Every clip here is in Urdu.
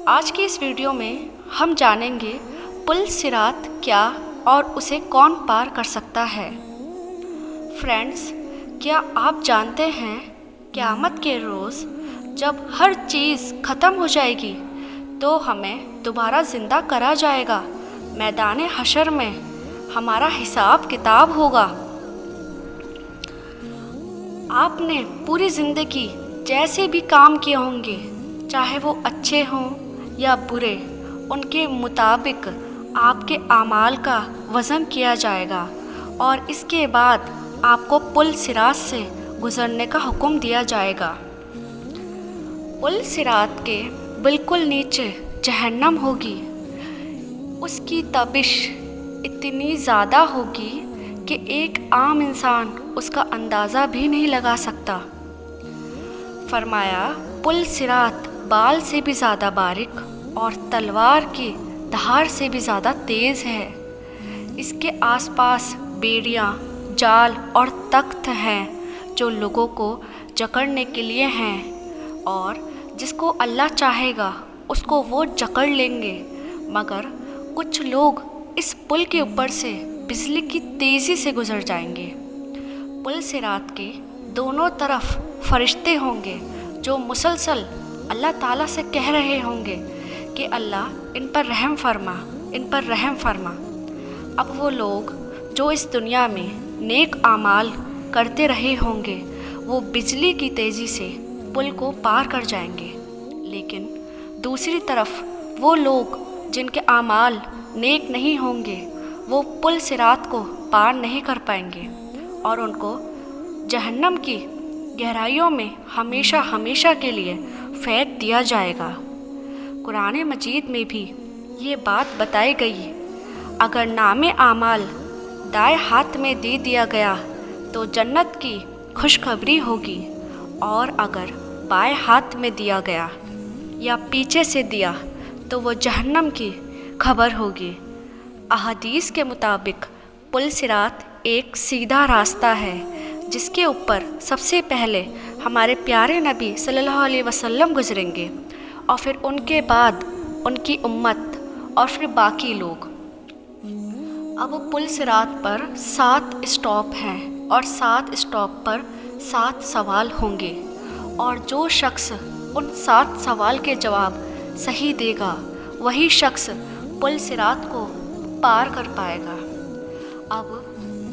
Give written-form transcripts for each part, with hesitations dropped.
آج کی اس ویڈیو میں ہم جانیں گے پل صراط کیا اور اسے کون پار کر سکتا ہے۔ فرینڈز، کیا آپ جانتے ہیں قیامت کے روز جب ہر چیز ختم ہو جائے گی تو ہمیں دوبارہ زندہ کرا جائے گا۔ میدان حشر میں ہمارا حساب کتاب ہوگا۔ آپ نے پوری زندگی جیسے بھی کام کیے ہوں گے، چاہے وہ اچھے ہوں یا برے، ان کے مطابق آپ کے اعمال کا وزن کیا جائے گا اور اس کے بعد آپ کو پل صراط سے گزرنے کا حکم دیا جائے گا۔ پل صراط کے بالکل نیچے جہنم ہوگی۔ اس کی تپش اتنی زیادہ ہوگی کہ ایک عام انسان اس کا اندازہ بھی نہیں لگا سکتا۔ فرمایا، پل صراط بال سے بھی زیادہ باریک اور تلوار کی دھار سے بھی زیادہ تیز ہے۔ اس کے آس پاس بیڑیاں، جال اور تخت ہیں جو لوگوں کو جکڑنے کے لیے ہیں، اور جس کو اللہ چاہے گا اس کو وہ جکڑ لیں گے، مگر کچھ لوگ اس پل کے اوپر سے بجلی کی تیزی سے گزر جائیں گے۔ پل صراط کے دونوں طرف فرشتے ہوں گے جو مسلسل اللہ تعالیٰ سے کہہ رہے ہوں گے کہ اللہ ان پر رحم فرما، ان پر رحم فرما۔ اب وہ لوگ جو اس دنیا میں نیک اعمال کرتے رہے ہوں گے وہ بجلی کی تیزی سے پل کو پار کر جائیں گے، لیکن دوسری طرف وہ لوگ جن کے اعمال نیک نہیں ہوں گے وہ پل صراط کو پار نہیں کر پائیں گے اور ان کو جہنم کی گہرائیوں میں ہمیشہ ہمیشہ کے لیے پھینک دیا جائے گا۔ قرآن مجید میں بھی یہ بات بتائی گئی، اگر نام اعمال دائیں ہاتھ میں دے دیا گیا تو جنت کی خوشخبری ہوگی، اور اگر بائیں ہاتھ میں دیا گیا یا پیچھے سے دیا تو وہ جہنم کی خبر ہوگی۔ احادیث کے مطابق پل صراط ایک سیدھا راستہ ہے جس کے اوپر سب سے پہلے ہمارے پیارے نبی صلی اللہ علیہ وسلم گزریں گے، اور پھر ان کے بعد ان کی امت اور پھر باقی لوگ۔ اب پل صراط پر 7 اسٹاپ ہیں اور 7 اسٹاپ پر 7 سوال ہوں گے، اور جو شخص ان 7 سوال کے جواب صحیح دے گا وہی شخص پل صراط کو پار کر پائے گا۔ اب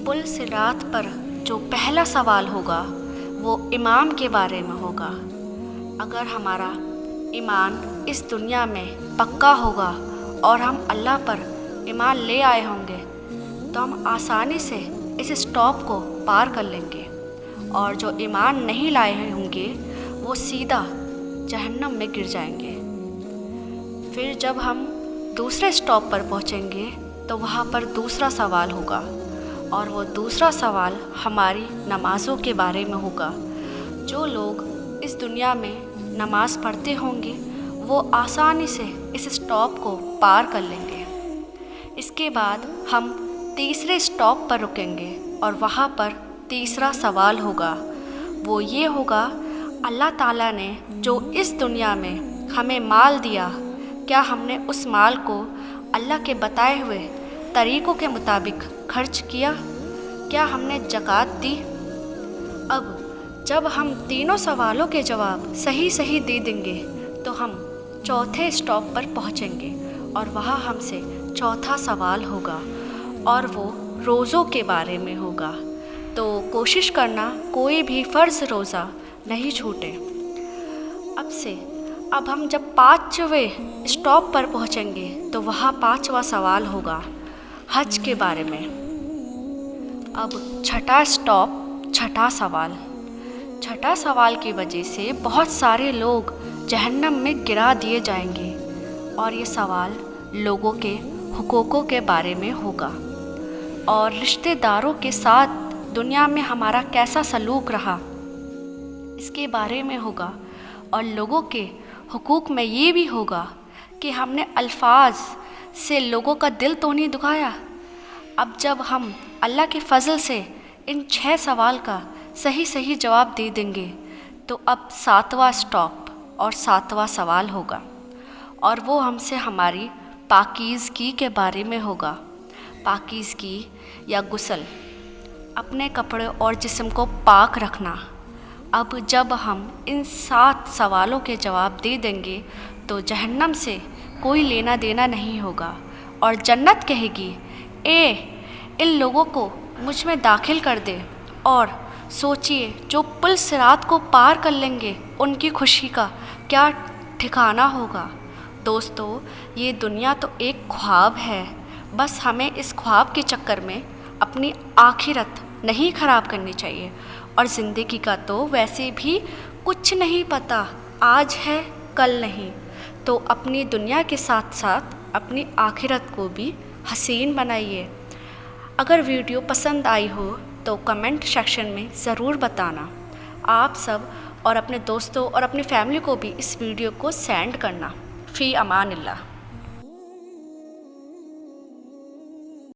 پل صراط پر جو پہلا سوال ہوگا وہ ایمان کے بارے میں ہوگا۔ اگر ہمارا ایمان اس دنیا میں پکا ہوگا اور ہم اللہ پر ایمان لے آئے ہوں گے تو ہم آسانی سے اس اسٹاپ کو پار کر لیں گے، اور جو ایمان نہیں لائے ہوں گے وہ سیدھا جہنم میں گر جائیں گے۔ پھر جب ہم دوسرے اسٹاپ پر پہنچیں گے تو وہاں پر دوسرا سوال ہوگا، اور وہ دوسرا سوال ہماری نمازوں کے بارے میں ہوگا۔ جو لوگ اس دنیا میں نماز پڑھتے ہوں گے وہ آسانی سے اس اسٹاپ کو پار کر لیں گے۔ اس کے بعد ہم تیسرے اسٹاپ پر رکیں گے اور وہاں پر تیسرا سوال ہوگا۔ وہ یہ ہوگا، اللہ تعالیٰ نے جو اس دنیا میں ہمیں مال دیا، کیا ہم نے اس مال کو اللہ کے بتائے ہوئے طریقوں کے مطابق خرچ کیا؟ کیا ہم نے زکوٰۃ دی؟ اب جب ہم تینوں سوالوں کے جواب صحیح دے دیں گے تو ہم چوتھے اسٹاپ پر پہنچیں گے، اور وہاں ہم سے چوتھا سوال ہوگا، اور وہ روزوں کے بارے میں ہوگا۔ تو کوشش کرنا کوئی بھی فرض روزہ نہیں چھوٹے۔ اب ہم جب 5ویں اسٹاپ پر پہنچیں گے تو وہاں 5واں سوال ہوگا حج کے بارے میں۔ اب چھٹا اسٹاپ، چھٹا سوال کی وجہ سے بہت سارے لوگ جہنم میں گرا دیے جائیں گے، اور یہ سوال لوگوں کے حقوقوں کے بارے میں ہوگا، اور رشتہ داروں کے ساتھ دنیا میں ہمارا کیسا سلوک رہا اس کے بارے میں ہوگا، اور لوگوں کے حقوق میں یہ بھی ہوگا کہ ہم نے الفاظ سے لوگوں کا دل تو نہیں دکھایا۔ اب جب ہم اللہ کے فضل سے ان 6 سوال کا صحیح جواب دے دیں گے تو اب 7واں اسٹاپ اور 7واں سوال ہوگا، اور وہ ہم سے ہماری پاکیزگی کے بارے میں ہوگا۔ پاکیزگی یا غسل، اپنے کپڑے اور جسم کو پاک رکھنا۔ اب جب ہم ان 7 سوالوں کے جواب دے دیں گے تو جہنم سے کوئی لینا دینا نہیں ہوگا، اور جنت کہے گی اے ان لوگوں کو مجھ میں داخل کر دے۔ اور سوچئے جو پل صراط کو پار کر لیں گے ان کی خوشی کا کیا ٹھکانہ ہوگا۔ دوستو، یہ دنیا تو ایک خواب ہے، بس ہمیں اس خواب کے چکر میں اپنی آخرت نہیں خراب کرنی چاہیے۔ اور زندگی کا تو ویسے بھی کچھ نہیں پتہ، آج ہے کل نہیں، تو اپنی دنیا کے ساتھ ساتھ اپنی آخرت کو بھی حسین بنائیے۔ اگر ویڈیو پسند آئی ہو تو کمنٹ سیکشن میں ضرور بتانا۔ آپ سب اور اپنے دوستوں اور اپنی فیملی کو بھی اس ویڈیو کو سینڈ کرنا۔ فی امان اللہ۔